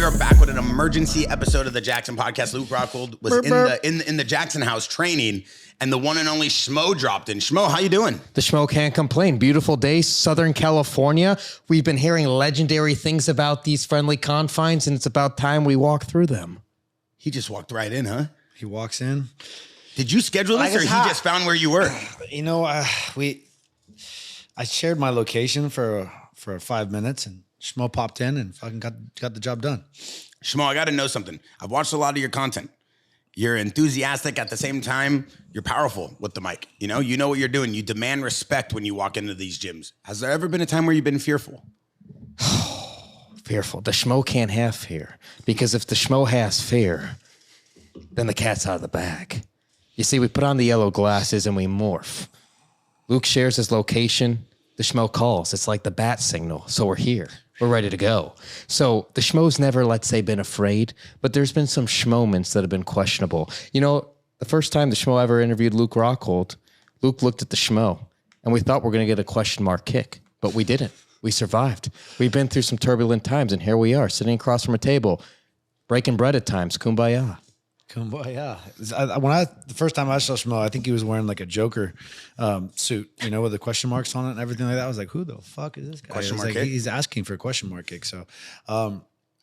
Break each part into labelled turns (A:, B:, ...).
A: we are back with an emergency episode of the JAXXON podcast. Luke Rockhold was in the JAXXON house training, and the one and only Schmo dropped in. Schmo, how you doing?
B: The Schmo can't complain. Beautiful day, Southern California. We've been hearing legendary things about these friendly confines, and it's about time we walk through them.
A: He just walked right in, huh?
C: He walks in.
A: Did you schedule this, or he just found where you were?
C: You know, I shared my location for 5 minutes, and Schmo popped in and fucking got the job done.
A: Schmo, I got to know something. I've watched a lot of your content. You're enthusiastic at the same time. You're powerful with the mic. You know what you're doing. You demand respect when you walk into these gyms. Has there ever been a time where you've been fearful?
B: Fearful. The Schmo can't have fear, because if the Schmo has fear, then the cat's out of the bag. You see, we put on the yellow glasses and we morph. Luke shares his location. The Schmo calls. It's like the bat signal. So we're here. We're ready to go. So the Schmo's never, let's say, been afraid, but there's been some Schmoments that have been questionable. You know, the first time the Schmo ever interviewed Luke Rockhold, Luke looked at the Schmo, and we thought we were going to get a question mark kick, but we didn't. We survived. We've been through some turbulent times, and here we are, sitting across from a table, breaking bread at times. Kumbaya.
C: Kumbaya. The first time I saw Schmo, I think he was wearing like a Joker suit, with the question marks on it and everything like that. I was like, who the fuck is this guy?
A: Question mark kick?
C: He's asking for a question mark kick. So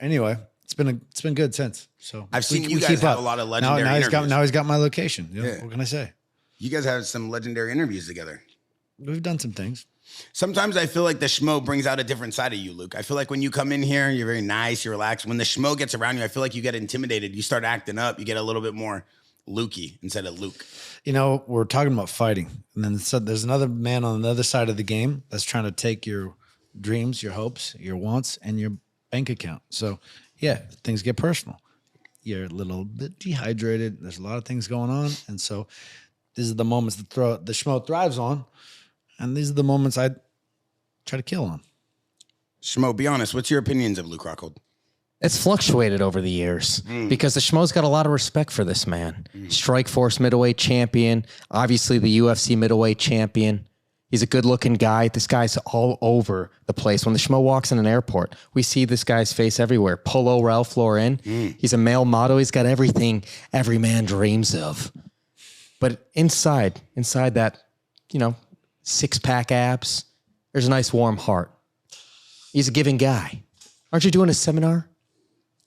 C: anyway, it's been good since. So
A: I've seen you guys have a lot of legendary interviews.
C: Now he's got my location. What can I say?
A: You guys have some legendary interviews together.
C: We've done some things.
A: Sometimes I feel like the Schmo brings out a different side of you, Luke. I feel like when you come in here, you're very nice, you're relaxed. When the Schmo gets around you, I feel like you get intimidated. You start acting up. You get a little bit more Lukey instead of Luke.
C: We're talking about fighting. And then there's another man on the other side of the game that's trying to take your dreams, your hopes, your wants, and your bank account. So, yeah, things get personal. You're a little bit dehydrated. There's a lot of things going on. And so these are the moments that the Schmo thrives on. And these are the moments I try to kill on.
A: Schmo, be honest. What's your opinions of Luke Rockhold?
B: It's fluctuated over the years because the Schmo's got a lot of respect for this man. Strikeforce middleweight champion, obviously the UFC middleweight champion. He's a good-looking guy. This guy's all over the place. When the Schmo walks in an airport, we see this guy's face everywhere. Polo Ralph Lauren. He's a male model. He's got everything every man dreams of. But inside that, six-pack abs, there's a nice warm heart. He's a giving guy. Aren't you doing a seminar?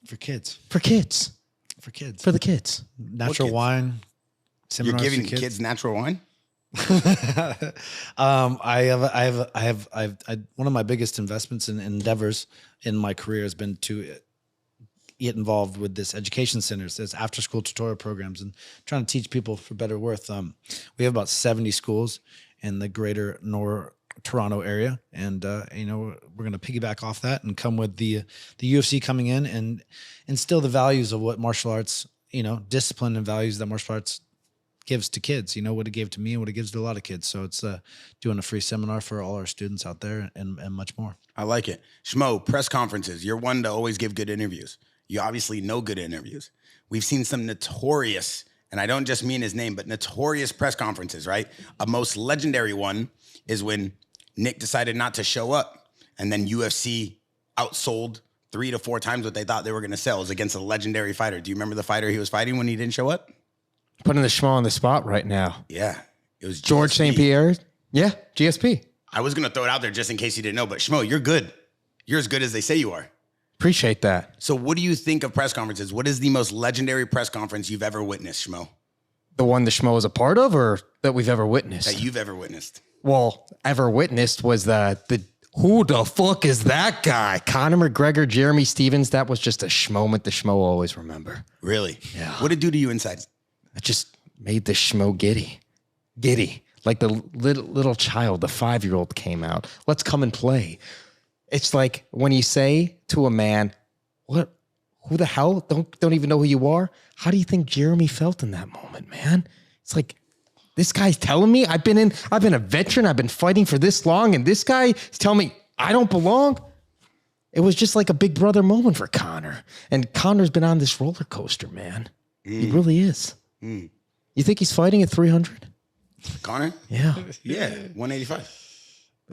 C: For kids.
B: For kids.
C: For kids.
B: For the kids.
C: Natural
A: kids?
C: wine.
A: You're giving kids natural wine?
C: One of my biggest investments and endeavors in my career has been to get involved with this education centers, there's after school tutorial programs, and trying to teach people for better worth. We have about 70 schools in the greater Toronto area. And, we're going to piggyback off that and come with the UFC coming in and instill the values of what martial arts, discipline and values that martial arts gives to kids, what it gave to me and what it gives to a lot of kids. So it's doing a free seminar for all our students out there and much more.
A: I like it. Schmo, press conferences. You're one to always give good interviews. You obviously know good interviews. We've seen some notorious, and I don't just mean his name, but notorious press conferences, right? A most legendary one is when Nick decided not to show up, and then UFC outsold 3 to 4 times what they thought they were going to sell. It was against a legendary fighter. Do you remember the fighter he was fighting when he didn't show up?
B: Putting the Schmo on the spot right now.
A: Yeah. It was
B: George St. Pierre. Yeah, GSP.
A: I was going to throw it out there just in case you didn't know, but Schmo, you're good. You're as good as they say you are.
B: Appreciate that.
A: So what do you think of press conferences? What is the most legendary press conference you've ever witnessed, Schmo?
B: The one the Schmo is a part of, or that we've ever witnessed?
A: That you've ever witnessed.
B: Well, ever witnessed was the who the fuck is that guy? Conor McGregor, Jeremy Stevens. That was just a Schmoment the Schmo will always remember.
A: Really?
B: Yeah.
A: What did it do to you inside?
B: It just made the Schmo giddy. Like the little child, the 5-year-old came out. Let's come and play. It's like when you say to a man, "What? Who the hell? Don't even know who you are." How do you think Jeremy felt in that moment, man? It's like, this guy's telling me I've been a veteran. I've been fighting for this long, and this guy is telling me I don't belong. It was just like a big brother moment for Conor. And Conor's been on this roller coaster, man. He really is. You think he's fighting at 300?
A: Conor?
B: Yeah.
A: Yeah, 185.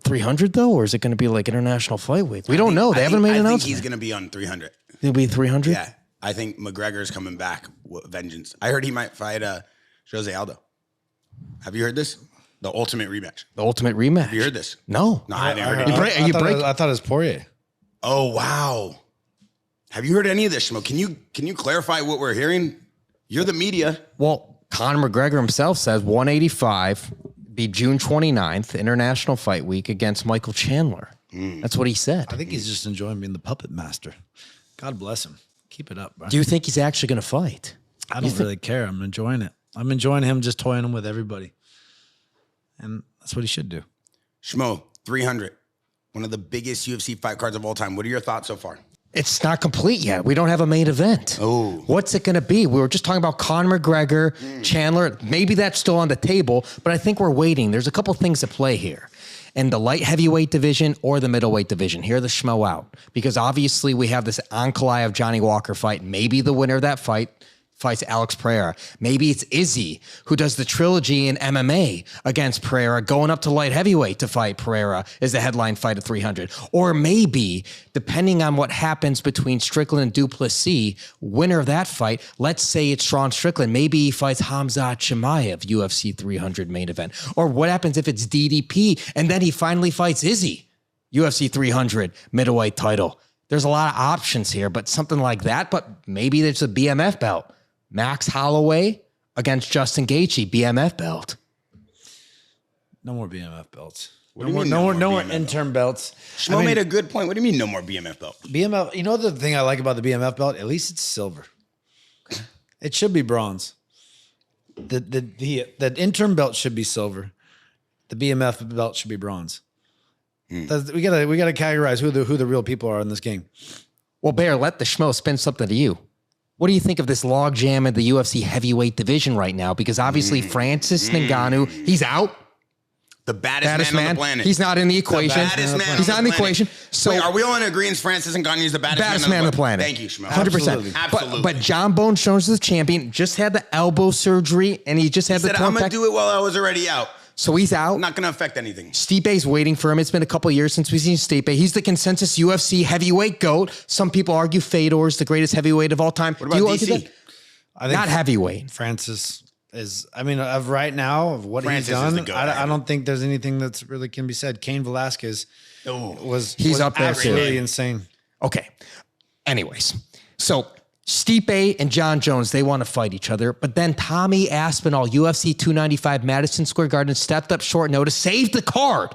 B: 300 though, or is it going to be like international fight weight? We don't know. They haven't made an announcement.
A: I think he's going to be on 300.
B: He'll be 300?
A: Yeah. I think McGregor's coming back with vengeance. I heard he might fight Jose Aldo. Have you heard this? The ultimate rematch.
B: The ultimate rematch.
A: Have you heard this?
B: No.
A: No, I haven't heard
C: I,
A: it.
C: I thought it was Poirier.
A: Oh, wow. Have you heard any of this, Schmo? Can you clarify what we're hearing? You're the media.
B: Well, Conor McGregor himself says 185 be June 29th, International Fight Week against Michael Chandler. That's what he said.
C: I think he's just enjoying being the puppet master. God bless him. Keep it up, bro.
B: Do you think he's actually going to fight?
C: I don't really care. I'm enjoying it. I'm enjoying him just toying him with everybody. And that's what he should do.
A: Schmo, 300. One of the biggest UFC fight cards of all time. What are your thoughts so far?
B: It's not complete yet. We don't have a main event.
A: Oh.
B: What's it going to be? We were just talking about Conor McGregor, Chandler. Maybe that's still on the table, but I think we're waiting. There's a couple things at play here. In the light heavyweight division or the middleweight division, hear the Schmo out. Because obviously we have this Ankalaev Johnny Walker fight. Maybe the winner of that fight fights Alex Pereira. Maybe it's Izzy, who does the trilogy in MMA against Pereira, going up to light heavyweight to fight Pereira is the headline fight at 300. Or maybe, depending on what happens between Strickland and Duplessis, winner of that fight, let's say it's Sean Strickland, maybe he fights Khamzat Chimaev, UFC 300 main event. Or what happens if it's DDP and then he finally fights Izzy, UFC 300 middleweight title. There's a lot of options here, but something like that, but maybe it's a BMF belt. Max Holloway against Justin Gaethje, BMF belt.
C: No more BMF belts.
A: What do you mean no more BMF
C: interim belts.
A: Schmo made a good point. What do you mean no more BMF belt?
C: BMF, you know the thing I like about the BMF belt? At least it's silver. It should be bronze. The interim belt should be silver. The BMF belt should be bronze. We gotta categorize who the real people are in this game.
B: Well, Bear, let the Schmo spin something to you. What do you think of this log jam in the UFC heavyweight division right now? Because obviously Francis Ngannou, he's out.
A: The baddest man on the planet.
B: He's not in the equation. He's not in the equation. So
A: wait, are we all in agreement Francis Ngannou is the baddest man on the planet? Thank you, Schmo.
B: 100%.
A: Absolutely.
B: But John Bones Jones is the champion, just had the elbow surgery, and he just had the
A: I'm going to do it while I was already out.
B: So he's out.
A: Not going to affect anything.
B: Stipe's waiting for him. It's been a couple of years since we've seen Stipe. He's the consensus UFC heavyweight GOAT. Some people argue Fedor's the greatest heavyweight of all time.
A: What about DC?
C: I think
B: not heavyweight.
C: Francis is, I mean, of right now, of what
A: Francis
C: he's done,
A: is the GOAT.
C: I don't think there's anything that's really can be said. Cain Velasquez was
B: up there
C: absolutely
B: too.
C: insane.
B: Okay. Anyways, so Stipe and John Jones, they want to fight each other, but then Tommy Aspinall, UFC 295, Madison Square Garden, stepped up short notice, saved the card.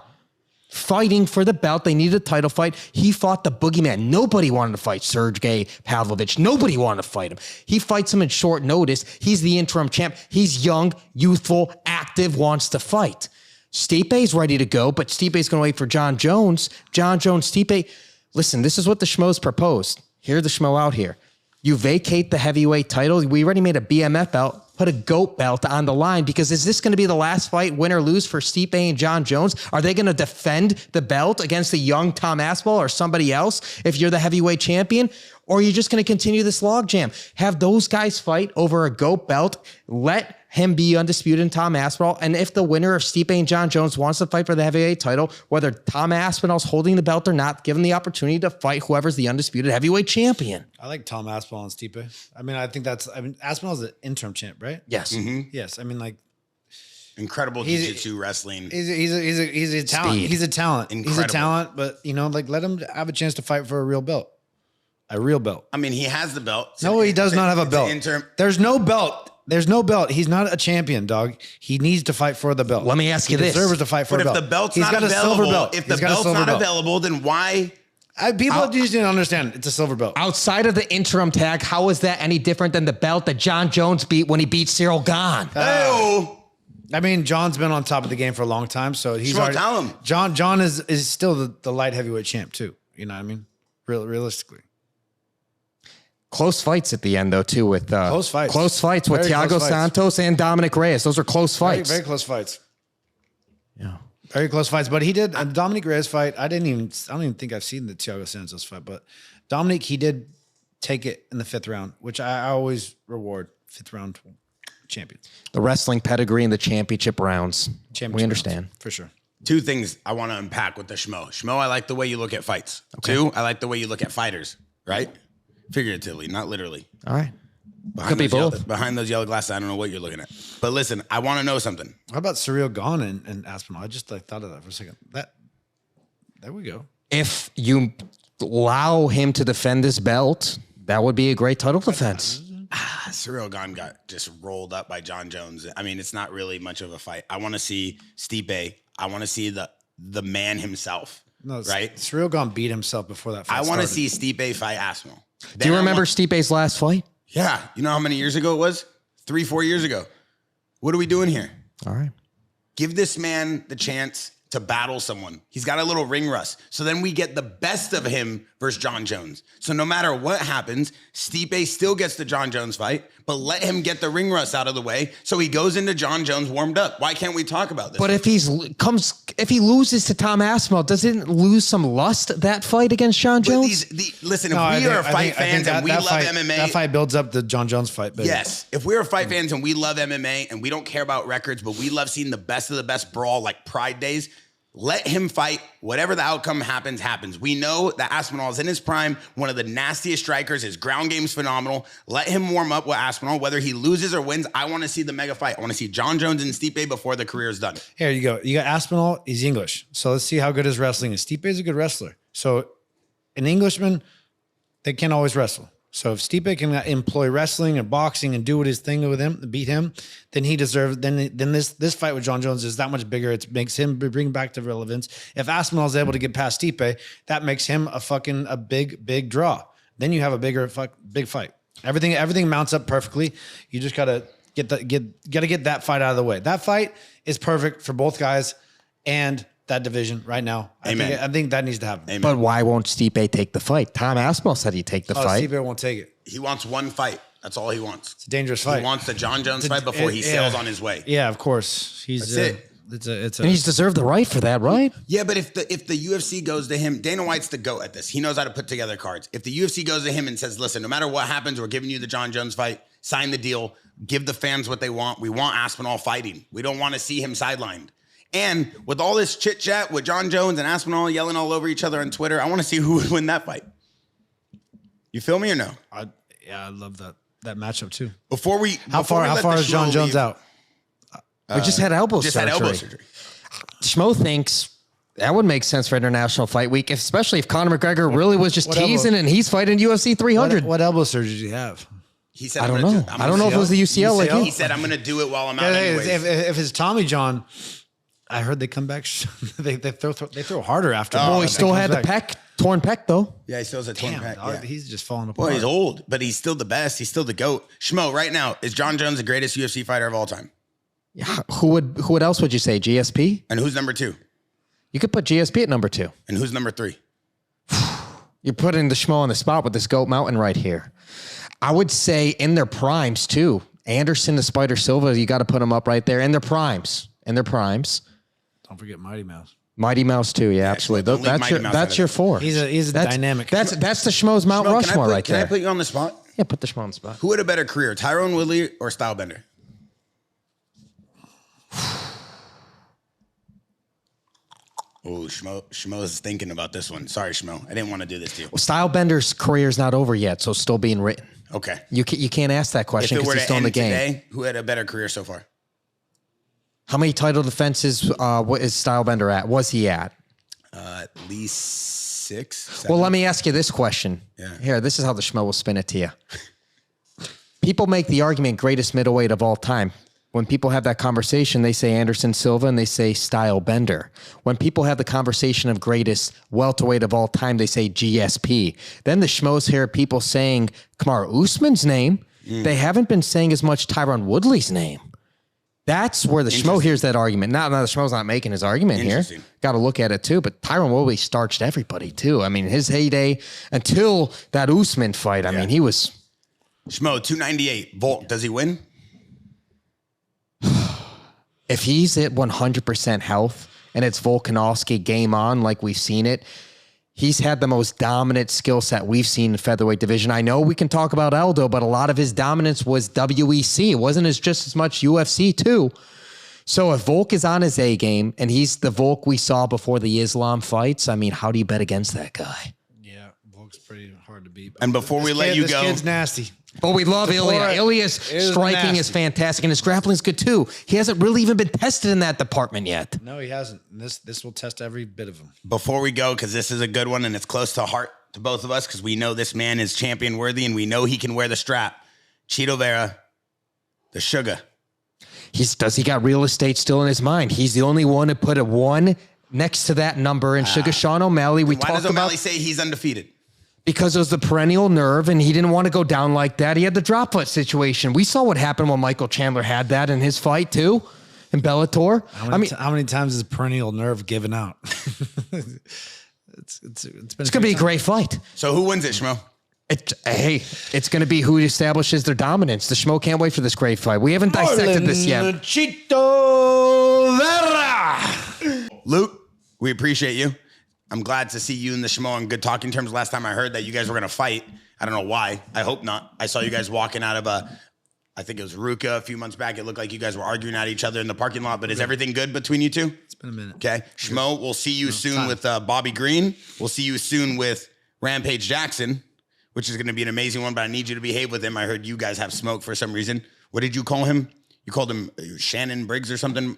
B: Fighting for the belt. They needed a title fight. He fought the boogeyman. Nobody wanted to fight Sergey Pavlovich. Nobody wanted to fight him. He fights him in short notice. He's the interim champ. He's young, youthful, active, wants to fight. Stipe's ready to go, but Stipe's going to wait for John Jones. John Jones, Stipe. Listen, this is what the Schmo's proposed. Hear the Schmo out here. You vacate the heavyweight title. We already made a BMF belt. Put a GOAT belt on the line, because is this going to be the last fight, win or lose, for Stipe and John Jones? Are they going to defend the belt against the young Tom Aspinall or somebody else if you're the heavyweight champion? Or are you just going to continue this logjam? Have those guys fight over a GOAT belt. Let him be undisputed and Tom Aspinall. And if the winner of Stipe and John Jones wants to fight for the heavyweight title, whether Tom Aspinall's holding the belt or not, give him the opportunity to fight whoever's the undisputed heavyweight champion.
C: I like Tom Aspinall and Stipe. I mean, I think Aspinall's an interim champ, right?
B: Yes.
A: Mm-hmm.
C: Yes. I mean, like,
A: incredible jiu-jitsu wrestling.
C: He's a talent.
B: Speed.
C: He's a talent.
A: Incredible.
C: He's a talent, but like let him have a chance to fight for a real belt. A real belt.
A: I mean, he has the belt.
C: No, he does not have a belt. There's no belt. There's no belt. He's not a champion, dog. He needs to fight for the belt.
B: Let me ask you this.
C: He deserves to fight for
A: But
C: a
A: if
C: belt.
A: the belt's
C: He's
A: not
C: got a
A: available,
C: silver belt.
A: if the
C: He's got a
A: belt's
C: silver
A: not
C: belt.
A: available, then why?
C: People just didn't understand. It's a silver belt.
B: Outside of the interim tag, how is that any different than the belt that John Jones beat when he beat Cyril Gahn?
A: Oh,
C: I mean, John's been on top of the game for a long time, so he's already.
A: Tell him.
C: John is still the light heavyweight champ too. You know what I mean? Realistically.
B: Close fights at the end, though, too, with
C: Close fights.
B: Close fights with
C: Very
B: Thiago
C: close fights.
B: Santos and Dominic Reyes. Those are close fights.
C: Very close fights.
B: Yeah.
C: Very close fights. But he did a Dominic Reyes fight. I don't even think I've seen the Thiago Santos fight, but Dominic, he did take it in the 5th round, which I always reward 5th round champion.
B: The wrestling pedigree in the championship rounds.
C: Championship
B: We understand.
C: rounds, for sure.
A: Two things I want to unpack with the Schmo. Schmo, I like the way you look at fights. Okay. 2, I like the way you look at fighters, right? Figuratively, not literally.
B: All right.
A: Behind
B: Could be
A: those
B: both.
A: behind those yellow glasses, I don't know what you're looking at. But listen, I want to know something.
C: How about Surreal Gone and Aspinall? I just thought of that for a second. There we go.
B: If you allow him to defend this belt, that would be a great title defense.
A: Cyril Gane got just rolled up by John Jones. I mean, it's not really much of a fight. I want to see Stipe. I want to see the man himself.
C: No,
A: right?
C: Surreal Gone beat himself before that fight
A: I want to
C: started.
A: see Stipe fight Aspinall.
B: Do you remember Stipe's last fight?
A: Yeah. You know how many years ago it was? 3-4 years ago. What are we doing here?
B: All right.
A: Give this man the chance to battle someone. He's got a little ring rust. So then we get the best of him versus John Jones. So no matter what happens, Stipe still gets the John Jones fight, but let him get the ring rust out of the way so he goes into John Jones warmed up. Why can't we talk about this?
B: But if he loses to Tom Aspinall, doesn't lose some lust that fight against John Jones?
A: Listen, if we are fight fans and we love MMA,
C: that fight builds up the John Jones fight. Baby.
A: Yes, if we're fight fans and we love MMA and we don't care about records, but we love seeing the best of the best brawl like Pride Days, let him fight. Whatever the outcome happens. We know that Aspinall is in his prime, one of the nastiest strikers. His ground game's phenomenal. Let him warm up with Aspinall. Whether he loses or wins, I want to see the mega fight. I want to see John Jones and Stipe before the career is done.
C: Here you go. You got Aspinall. He's English. So let's see how good his wrestling is. Stipe is a good wrestler. So an Englishman, they can't always wrestle. So if Stipe can employ wrestling and boxing and do his thing with him, beat him, then he deserves. Then this fight with John Jones is that much bigger. It makes him bring back to relevance. If Aspinall is able to get past Stipe, that makes him a big draw. Then you have a big fight. Everything mounts up perfectly. You just gotta get that fight out of the way. That fight is perfect for both guys and that division right now.
A: Amen.
C: I think that needs to happen.
A: Amen.
B: But why won't Stipe take the fight? Tom Aspinall said he'd take the fight.
C: Stipe won't take it.
A: He wants one fight. That's all he wants.
C: It's a dangerous fight.
A: He wants the John Jones fight before he sails on his way.
C: Yeah, of course. That's
A: it.
B: And he's deserved the right for that, right?
A: Yeah, but if the UFC goes to him, Dana White's the GOAT at this. He knows how to put together cards. If the UFC goes to him and says, listen, no matter what happens, we're giving you the John Jones fight, sign the deal, give the fans what they want. We want Aspinall fighting. We don't want to see him sidelined. And with all this chit chat with John Jones and Aspinall yelling all over each other on Twitter, I want to see who would win that fight. You feel me or no?
C: I love that matchup too.
A: How far
C: is John Jones out?
B: We just had elbow surgery. Schmo thinks that would make sense for International Fight Week, especially if Conor McGregor really was just teasing and he's fighting UFC 300.
C: What elbow surgery did he have?
A: He said,
B: I don't know. I don't know if it was the UCL. Like
A: he said, I'm going to do it while I'm out anyways.
C: If it's Tommy John, I heard they come back. They throw harder after.
B: Oh, he still had the torn pec though.
A: Yeah, he still has a torn pec. Yeah.
C: He's just falling apart.
A: Well, he's old, but he's still the best. He's still the GOAT. Schmo, right now, is John Jones the greatest UFC fighter of all time?
B: Yeah. Who else would you say? GSP?
A: And who's number 2?
B: You could put GSP at number 2.
A: And who's number 3?
B: You're putting the Schmo on the spot with this Goat Mountain right here. I would say in their primes too. Anderson, the Spider Silva, you got to put them up right there in their primes.
C: Don't forget Mighty Mouse.
B: Mighty Mouse too, yeah, absolutely. That's your 4.
C: He's dynamic.
B: That's the Schmo's Mount Rushmore right there.
A: Can I put you on the spot?
B: Yeah, put the Schmo on the spot.
A: Who had a better career, Tyrone Woodley or Stylebender? Oh, Schmo is thinking about this one. Sorry, Schmo. I didn't want to do this to you.
B: Well, Stylebender's career's not over yet, so it's still being written.
A: Okay.
B: You can't ask that question because he's still in the game.
A: Today, who had a better career so far?
B: How many title defenses what is Stylebender at? Was he at?
A: At least 6, 7.
B: Well, let me ask you this question.
A: Yeah.
B: Here, this is how the Schmo will spin it to you. People make the argument greatest middleweight of all time. When people have that conversation, they say Anderson Silva and they say Stylebender. When people have the conversation of greatest welterweight of all time, they say GSP. Then the Schmoes hear people saying Kamaru Usman's name. They haven't been saying as much Tyron Woodley's name. That's where the Schmo hears that argument. Now the Schmo's not making his argument here. Got to look at it too. But Tyron Woodley starched everybody too. I mean, his heyday until that Usman fight. I mean, he was...
A: Schmo, 298. Volk, does he win?
B: If he's at 100% health and it's Volkanovski game on like we've seen it, he's had the most dominant skill set we've seen in featherweight division. I know we can talk about Aldo, but a lot of his dominance was WEC. It wasn't just as much UFC too. So if Volk is on his A game and he's the Volk we saw before the Islam fights, I mean, how do you bet against that guy?
C: Yeah, Volk's pretty hard hard to beat.
A: And before we let you
C: this
A: go,
C: kid's nasty.
B: But we love Ilya.
C: Before-
B: Ilya's
C: is
B: striking is
C: nasty.
B: fantastic, and his grappling's good too. He hasn't really even been tested in that department yet.
C: No, he hasn't. And this will test every bit of him.
A: before we go, because this is a good one and it's close to heart to both of us, because we know this man is champion worthy and we know he can wear the strap. Cheeto Vera, the sugar.
B: Does he got real estate still in his mind? He's the only one to put a 1 next to that number in Sugar Sean O'Malley. We
A: Why
B: talked
A: does O'Malley
B: about
A: say he's undefeated?
B: because it was the perennial nerve, and he didn't want to go down like that. He had the droplet situation. We saw what happened when Michael Chandler had that in his fight too, in Bellator.
C: How many times is perennial nerve given out? It's
B: It's gonna be a great fight.
A: So who wins it, Schmo?
B: It's going to be who establishes their dominance. The Schmo can't wait for this great fight. We haven't dissected this yet.
C: Cheeto Vera.
A: Luke, we appreciate you. I'm glad to see you and the Schmo on good talking terms. Last time I heard that you guys were going to fight. I don't know why. I hope not. I saw you guys walking out of I think it was Ruka a few months back. It looked like you guys were arguing at each other in the parking lot, but is everything good between you two?
C: It's been a minute.
A: Okay. Schmo, we'll see you soon with Bobby Green. We'll see you soon with Rampage Jackson, which is going to be an amazing one, but I need you to behave with him. I heard you guys have smoke for some reason. What did you call him? You called him Shannon Briggs or something?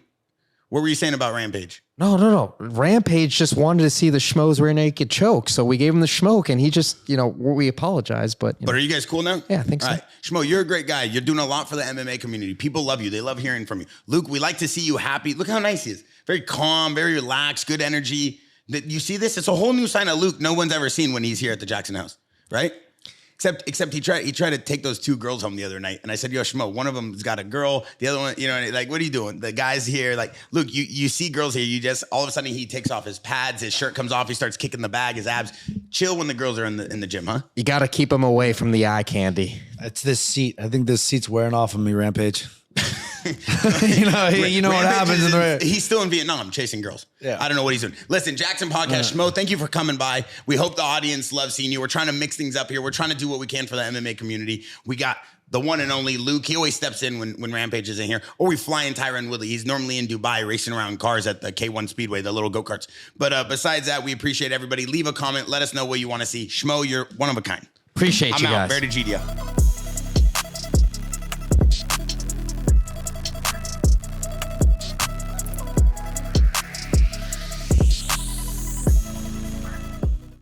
A: What were you saying about Rampage?
B: No. Rampage just wanted to see the Schmo's rear naked choke, so we gave him the smoke, and he just, we apologize, but.
A: But are you guys cool now?
B: Yeah, I think so.
A: All right. Schmo, you're a great guy. You're doing a lot for the MMA community. People love you. They love hearing from you. Luke, we like to see you happy. Look how nice he is. Very calm, very relaxed, good energy. You see this? It's a whole new sign of Luke no one's ever seen when he's here at the JAXXON House, right? Except he tried to take those 2 girls home the other night. And I said, yo, Schmo, one of them's got a girl. The other one, like, what are you doing? The guy's here. Like, Luke, you see girls here. You just, all of a sudden he takes off his pads. His shirt comes off. He starts kicking the bag, his abs. Chill when the girls are in the gym, huh?
B: You got to keep him away from the eye candy.
C: It's this seat. I think this seat's wearing off of me, Rampage. you know what happens in the
A: He's still in Vietnam chasing girls.
C: Yeah.
A: I don't know what he's doing. Listen, JAXXON Podcast, Schmo, thank you for coming by. We hope the audience loves seeing you. We're trying to mix things up here. We're trying to do what we can for the MMA community. We got the one and only Luke. He always steps in when Rampage isn't here. Or we fly in Tyron Woodley. He's normally in Dubai racing around cars at the K1 Speedway, the little go-karts. But besides that, we appreciate everybody. Leave a comment. Let us know what you want to see. Schmo, you're one of a kind.
B: Appreciate
A: I'm
B: you
A: out.
B: guys.
A: Verdi GDO.